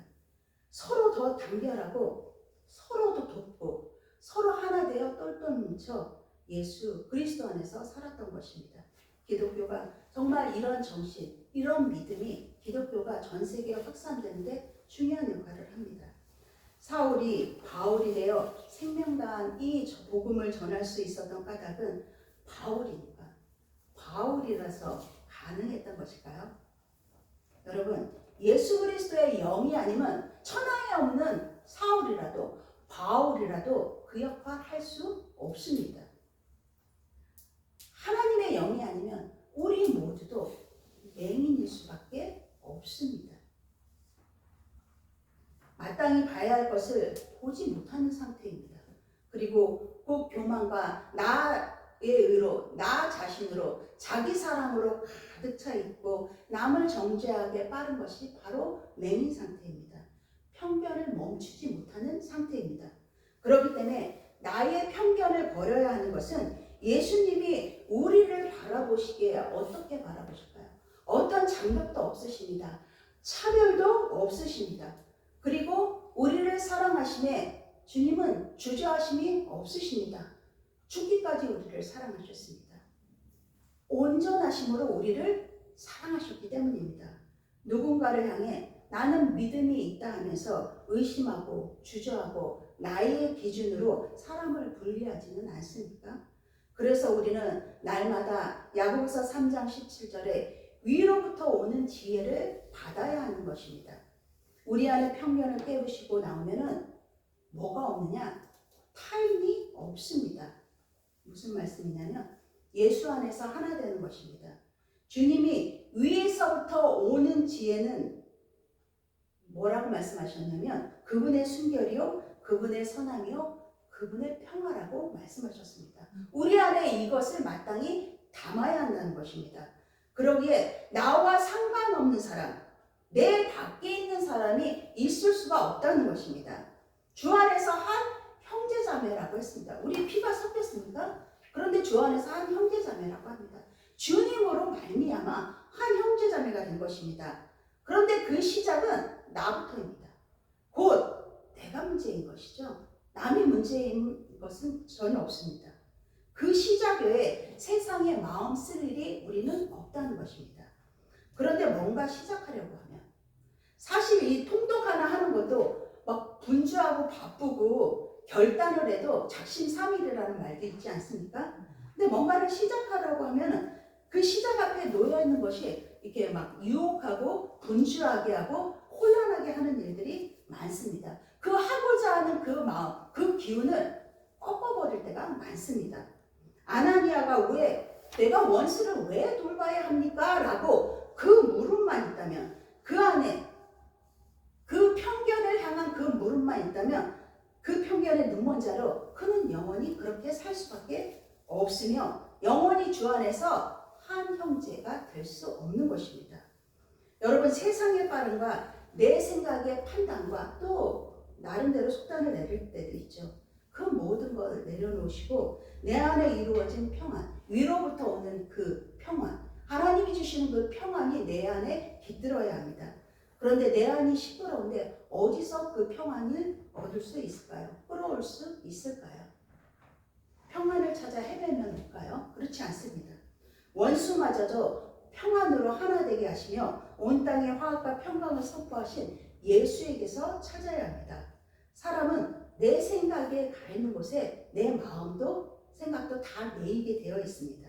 서로 더 단결하고 서로 더 돕고 서로 하나 되어 똘똘 뭉쳐 예수 그리스도 안에서 살았던 것입니다. 기독교가 정말 이런 정신, 이런 믿음이 기독교가 전 세계에 확산되는데 중요한 역할을 합니다. 사울이 바울이 되어 생명다한 이 복음을 전할 수 있었던 까닭은 바울이니까, 바울이라서 가능했던 것일까요? 여러분, 예수 그리스도의 영이 아니면 천하에 없는 사울이라도 바울이라도 그 역할 할 수 없습니다. 하나님의 영이 아니면 우리 모두도 맹인일 수밖에 없습니다. 마땅히 봐야 할 것을 보지 못하는 상태입니다. 그리고 꼭 교만과 나의 의로, 나 자신으로, 자기 사랑으로 가득 차 있고 남을 정죄하게 빠른 것이 바로 맹인 상태입니다. 편견을 멈추지 못하는 상태입니다. 그렇기 때문에 나의 편견을 버려야 하는 것은 예수님이 우리를 바라보시기에 어떻게 바라보실까요? 어떤 장벽도 없으십니다. 차별도 없으십니다. 그리고 우리를 사랑하심에 주님은 주저하심이 없으십니다. 죽기까지 우리를 사랑하셨습니다. 온전하심으로 우리를 사랑하셨기 때문입니다. 누군가를 향해 나는 믿음이 있다 하면서 의심하고 주저하고 나의 기준으로 사람을 분리하지는 않습니까? 그래서 우리는 날마다 야고보서 3장 17절에 위로부터 오는 지혜를 받아야 하는 것입니다. 우리 안에 편견을 깨부시고 나오면은 뭐가 없느냐? 타인이 없습니다. 무슨 말씀이냐면 예수 안에서 하나 되는 것입니다. 주님이 위에서부터 오는 지혜는 뭐라고 말씀하셨냐면 그분의 순결이요, 그분의 선함이요, 그분의 평화라고 말씀하셨습니다. 우리 안에 이것을 마땅히 담아야 한다는 것입니다. 그러기에 나와 상관없는 사람, 내 밖에 있는 사람이 있을 수가 없다는 것입니다. 주 안에서 한 형제자매라고 했습니다. 우리 피가 섞였습니까? 그런데 주 안에서 한 형제자매라고 합니다. 주님으로 말미암아 한 형제자매가 된 것입니다. 그런데 그 시작은 나부터입니다. 곧 내가 문제인 것이죠. 남이 문제인 것은 전혀 없습니다. 그 시작 외에 세상에 마음 쓸 일이 우리는 없다는 것입니다. 그런데 뭔가 시작하려고 하면 사실 이 통독 하나 하는 것도 막 분주하고 바쁘고 결단을 해도 작심삼일이라는 말도 있지 않습니까? 근데 뭔가를 시작하려고 하면 그 시작 앞에 놓여 있는 것이 이렇게 막 유혹하고 분주하게 하고 혼란하게 하는 일들이 많습니다. 그 하고자 하는 그 마음, 그 기운을 꺾어버릴 때가 많습니다. 아나니아가 왜 내가 원수를 왜 돌봐야 합니까? 라고 그 물음만 있다면, 그 안에 그 편견을 향한 그 물음만 있다면 그 편견의 눈먼자로 그는 영원히 그렇게 살 수밖에 없으며 영원히 주 안에서 한 형제가 될 수 없는 것입니다. 여러분, 세상의 빠름과 내 생각의 판단과 또 나름대로 속단을 내릴 때도 있죠. 그 모든 것을 내려놓으시고 내 안에 이루어진 평안, 위로부터 오는 그 평안, 하나님이 주시는 그 평안이 내 안에 깃들어야 합니다. 그런데 내 안이 시끄러운데 어디서 그 평안을 얻을 수 있을까요? 끌어올 수 있을까요? 평안을 찾아 헤매면 될까요? 그렇지 않습니다. 원수마저도 평안으로 하나 되게 하시며 온 땅에 화합과 평강을 선포하신 예수에게서 찾아야 합니다. 사람은 내 생각에 가 있는 곳에 내 마음도 생각도 다 매이게 되어 있습니다.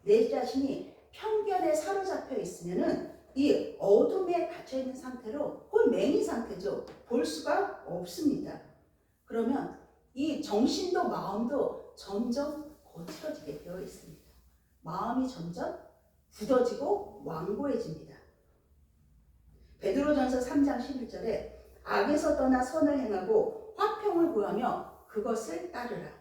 내 자신이 편견에 사로잡혀 있으면은 이 어둠에 갇혀 있는 상태로 거의 맹인 상태죠. 볼 수가 없습니다. 그러면 이 정신도 마음도 점점 거칠어지게 되어 있습니다. 마음이 점점 굳어지고 완고해집니다. 베드로전서 3장 11절에 악에서 떠나 선을 행하고 화평을 구하며 그것을 따르라.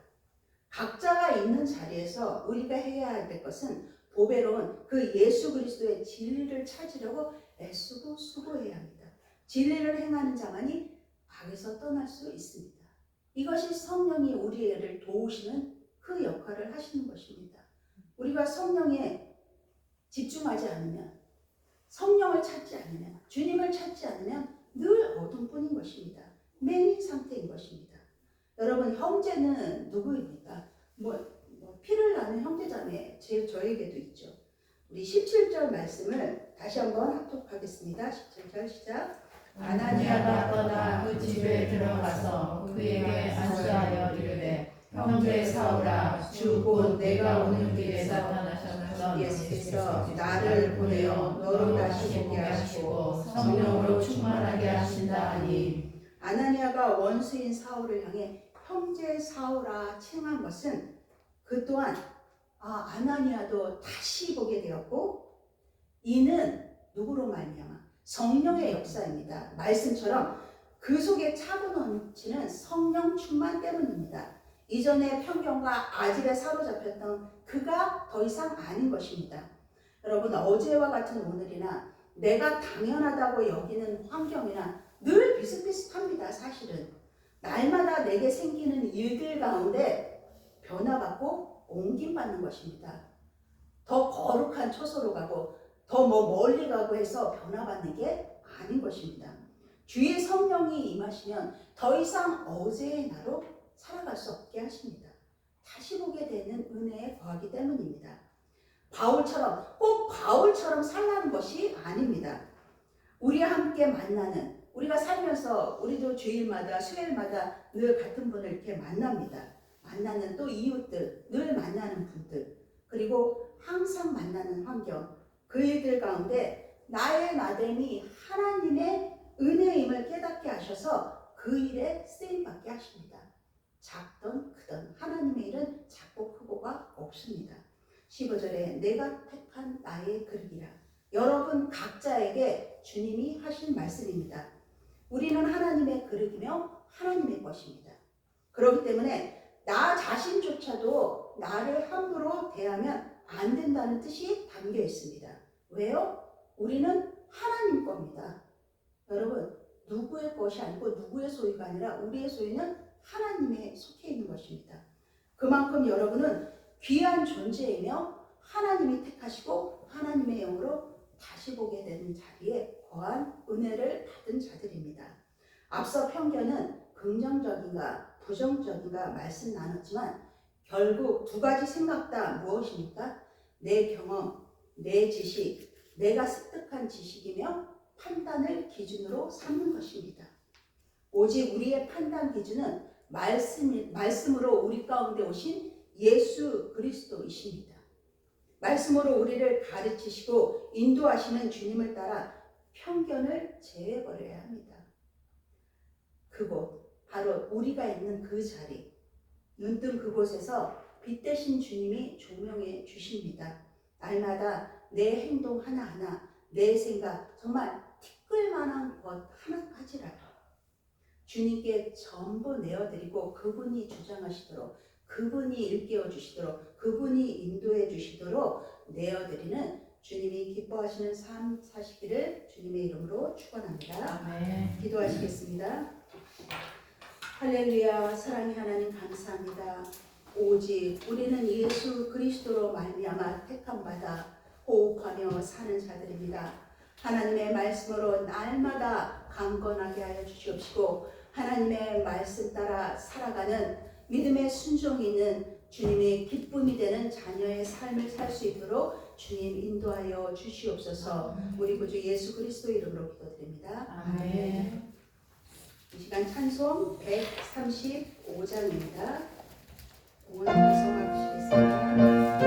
각자가 있는 자리에서 우리가 해야 될 것은 보배로운 그 예수 그리스도의 진리를 찾으려고 애쓰고 수고해야 합니다. 진리를 행하는 자만이 악에서 떠날 수 있습니다. 이것이 성령이 우리를 도우시는 그 역할을 하시는 것입니다. 우리가 성령에 집중하지 않으면, 성령을 찾지 않으면, 주님을 찾지 않으면 늘 어둠뿐인 것입니다. 맹인 상태인 것입니다. 여러분, 형제는 누구입니까? 피를 나는 형제자매 저에게도 있죠. 우리 17절 말씀을 다시 한번 합독하겠습니다. 17절 시작. 아나니아가 떠나 그 집에 들어가서 그에게 안수하여 이르되 형제 사울아 주 곧 내가 오는 길에 나타나셨던 예수께서 나를 보내어 너로 다시 보게 하시고 성령으로 충만하게 하신다 하니. 아나니아가 원수인 사울을 향해 형제 사울아 칭한 것은 그 또한 아나니아도 다시 보게 되었고, 이는 누구로 말미암아? 성령의 역사입니다. 말씀처럼 그 속에 차고 넘치는 성령 충만 때문입니다. 이전에 편견과 아집에 사로잡혔던 그가 더 이상 아닌 것입니다. 여러분, 어제와 같은 오늘이나 내가 당연하다고 여기는 환경이나 늘 비슷비슷합니다. 사실은 날마다 내게 생기는 일들 가운데 변화받고 옮김받는 것입니다. 더 거룩한 처소로 가고 더 멀리 가고 해서 변화받는 게 아닌 것입니다. 주의 성령이 임하시면 더 이상 어제의 나로 살아갈 수 없게 하십니다. 다시 보게 되는 은혜에 거하기 때문입니다. 꼭 바울처럼 살라는 것이 아닙니다. 우리와 함께 만나는, 우리가 살면서 우리도 주일마다 수요일마다 늘 같은 분을 이렇게 만납니다. 만나는 또 이웃들, 늘 만나는 분들, 그리고 항상 만나는 환경, 그 일들 가운데 나의 나됨이 하나님의 은혜임을 깨닫게 하셔서 그 일에 쓰임받게 하십니다. 작던 크던 하나님의 일은 작고 크고가 없습니다. 15절에 내가 택한 나의 그릇이라. 여러분 각자에게 주님이 하신 말씀입니다. 우리는 하나님의 그릇이며 하나님의 것입니다. 그렇기 때문에 나 자신조차도 나를 함부로 대하면 안 된다는 뜻이 담겨 있습니다. 왜요? 우리는 하나님 겁니다. 여러분, 누구의 것이 아니고 누구의 소유가 아니라 우리의 소유는 하나님에 속해 있는 것입니다. 그만큼 여러분은 귀한 존재이며 하나님이 택하시고 하나님의 영으로 다시 보게 되는 자리에 거한 은혜를 받은 자들입니다. 앞서 편견은 긍정적인가 부정적인가 말씀 나눴지만 결국 두 가지 생각 다 무엇입니까? 내 경험, 내 지식, 내가 습득한 지식이며 판단을 기준으로 삼는 것입니다. 오직 우리의 판단 기준은 말씀으로 우리 가운데 오신 예수 그리스도이십니다. 말씀으로 우리를 가르치시고 인도하시는 주님을 따라 편견을 제외버려야 합니다. 그곳, 바로 우리가 있는 그 자리, 눈뜬 그곳에서 빛 대신 주님이 조명해 주십니다. 날마다 내 행동 하나하나, 내 생각, 정말 티끌만한 것 하나까지라도 주님께 전부 내어드리고 그분이 주장하시도록, 그분이 일깨워 주시도록, 그분이 인도해 주시도록 내어드리는 주님이 기뻐하시는 삶 사시기를 주님의 이름으로 축원합니다. 아멘. 기도하시겠습니다. 할렐루야. 사랑의 하나님 감사합니다. 오직 우리는 예수 그리스도로 말미암아 택함 받아 호흡하며 사는 자들입니다. 하나님의 말씀으로 날마다 강건하게 하여 주시옵시고 하나님의 말씀 따라 살아가는 믿음의 순종이 있는 주님의 기쁨이 되는 자녀의 삶을 살 수 있도록 주님 인도하여 주시옵소서. 우리 구주 예수 그리스도 이름으로 기도드립니다. 아멘. 이 시간 찬송 135장입니다. 오늘 찬송하시겠습니다.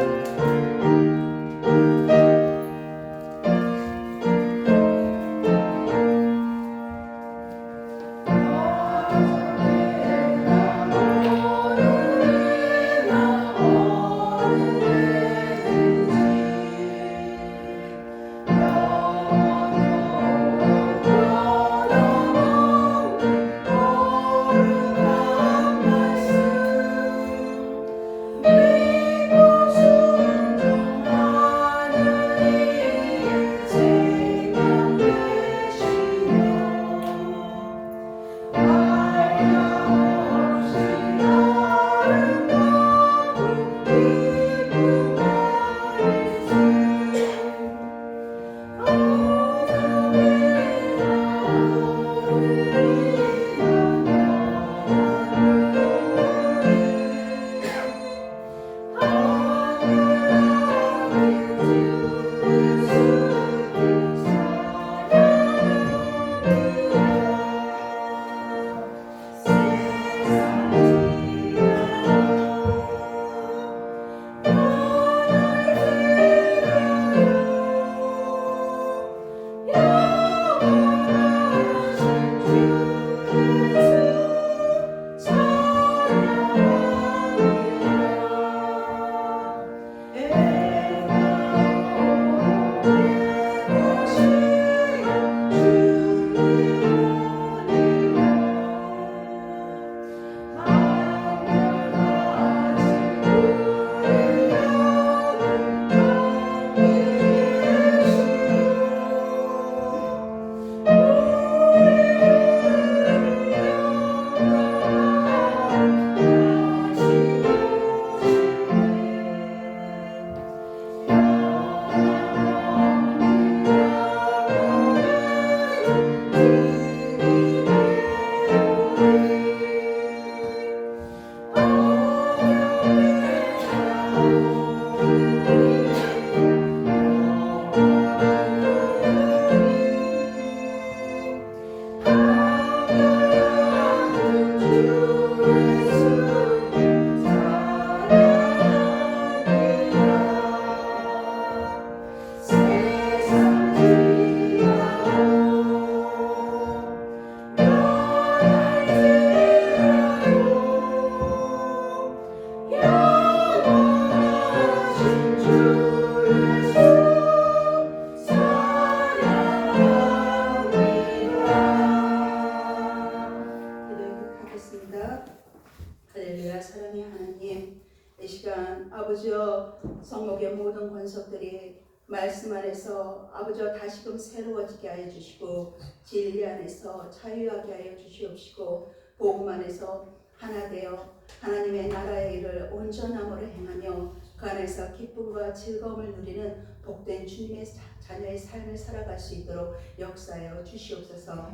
할렐루야. 사랑의 하나님, 이 시간 아버지여 성목의 모든 권속들이 말씀 안에서 아버지여 다시금 새로워지게 하여 주시고 진리 안에서 자유하게 하여 주시옵시고 복음 안에서 하나 되어 하나님의 나라의 일을 온전함으로 행하며 그 안에서 기쁨과 즐거움을 누리는 복된 주님의 자녀의 삶을 살아갈 수 있도록 역사하여 주시옵소서.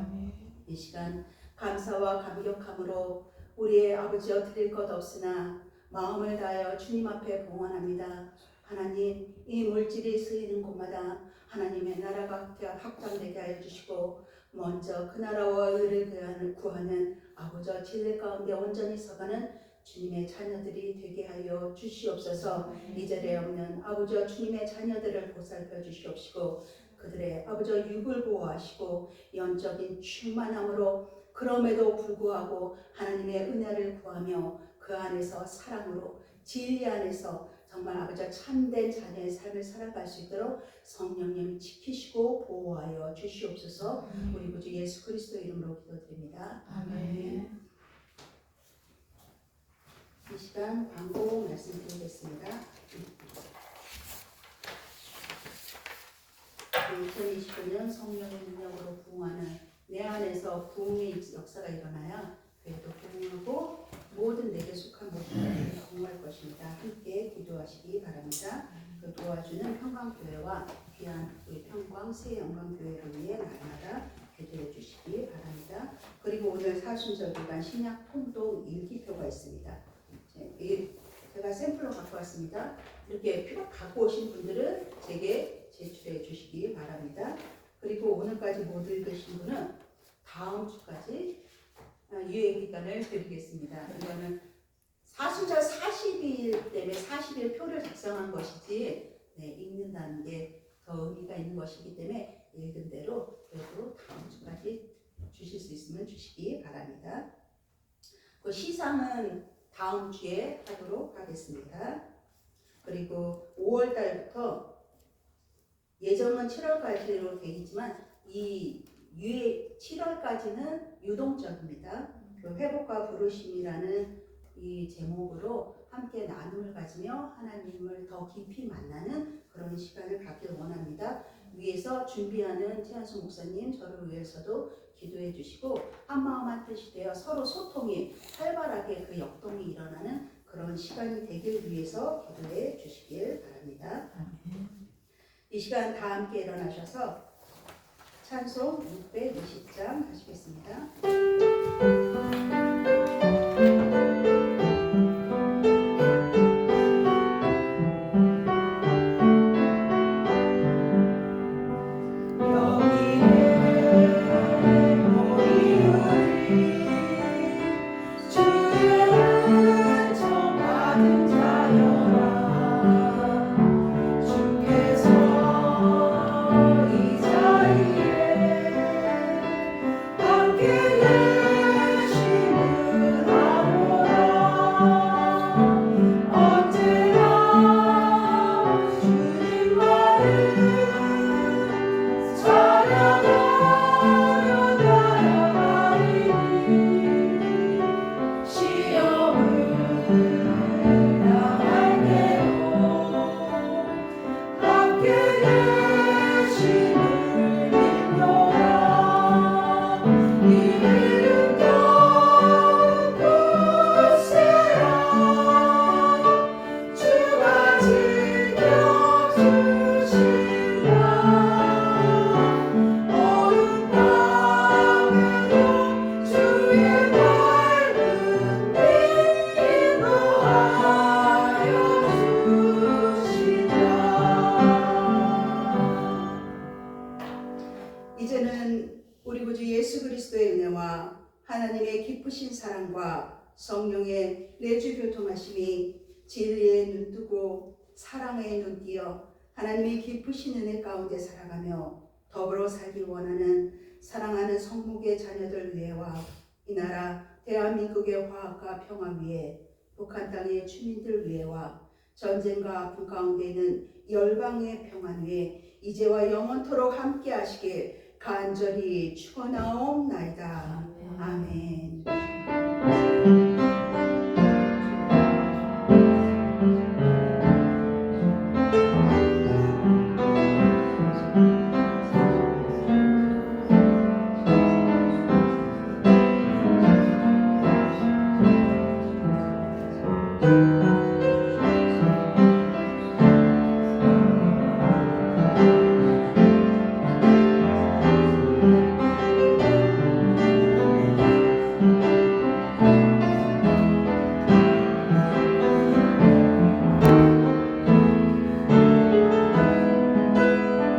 이 시간 감사와 감격함으로 우리의 아버지여 드릴 것 없으나 마음을 다하여 주님 앞에 봉헌합니다. 하나님, 이 물질이 쓰이는 곳마다 하나님의 나라가 확장되게 하여 주시고 먼저 그 나라와 의를 구하는 아버지 진리 가운데 온전히 서가는 주님의 자녀들이 되게 하여 주시옵소서. 이 자리에 없는 아버지 주님의 자녀들을 보살펴 주시옵시고 그들의 아버지 육을 보호하시고 영적인 충만함으로 그럼에도 불구하고 하나님의 은혜를 구하며 그 안에서 사랑으로 진리 안에서 정말 아버지 참된 자녀의 삶을 살아갈 수 있도록 성령님 지키시고 보호하여 주시옵소서. 우리 구주 예수 그리스도 이름으로 기도드립니다. 아멘. 이 시간 광고 말씀드리겠습니다. 2029년 성령의 능력으로 부흥하는 내 안에서 부흥의 역사가 일어나야 교회도 부흥하고 모든 내게 속한 모든 것들이 부흥할 것입니다. 함께 기도하시기 바랍니다. 그 도와주는 평강교회와 귀한 우리 평강 새영광교회를 위해 날마다 기도해 주시기 바랍니다. 그리고 오늘 사순절기간 신약 통독 일기표가 있습니다. 제가 샘플로 갖고 왔습니다. 이렇게 표 갖고 오신 분들은 제게 제출해 주시기 바랍니다. 그리고 오늘까지 못 읽으신 분은 다음 주까지 유예 기간을 드리겠습니다. 이거는 사순절 40일 때문에 40일 표를 작성한 것이지 읽는다는 게 더 의미가 있는 것이기 때문에 읽은 대로 그래도 다음 주까지 주실 수 있으면 주시기 바랍니다. 그 시상은 다음 주에 하도록 하겠습니다. 그리고 5월 달부터 예정은 7월까지로 되어 있지만 이 7월까지는 유동적입니다. 그 회복과 부르심이라는 이 제목으로 함께 나눔을 가지며 하나님을 더 깊이 만나는 그런 시간을 갖길 원합니다. 위에서 준비하는 최한수 목사님 저를 위해서도 기도해 주시고 한마음 한뜻이 되어 서로 소통이 활발하게 그 역동이 일어나는 그런 시간이 되길 위해서 기도해 주시길 바랍니다. 이 시간 다 함께 일어나셔서 찬송 620장 하시겠습니다. 이제는 우리 구주 예수 그리스도의 은혜와 하나님의 기쁘신 사랑과 성령의 내주 교통하심이 진리의 눈뜨고 사랑의 눈띄어 하나님의 기쁘신 은혜 가운데 살아가며 더불어 살기 원하는 사랑하는 성목의 자녀들 위해와 이 나라 대한민국의 화합과 평화 위에 북한 땅의 주민들 위해와 전쟁과 아픔 가운데 있는 열방의 평안 위에 이제와 영원토록 함께 하시길 간절히 축원하옵나이다.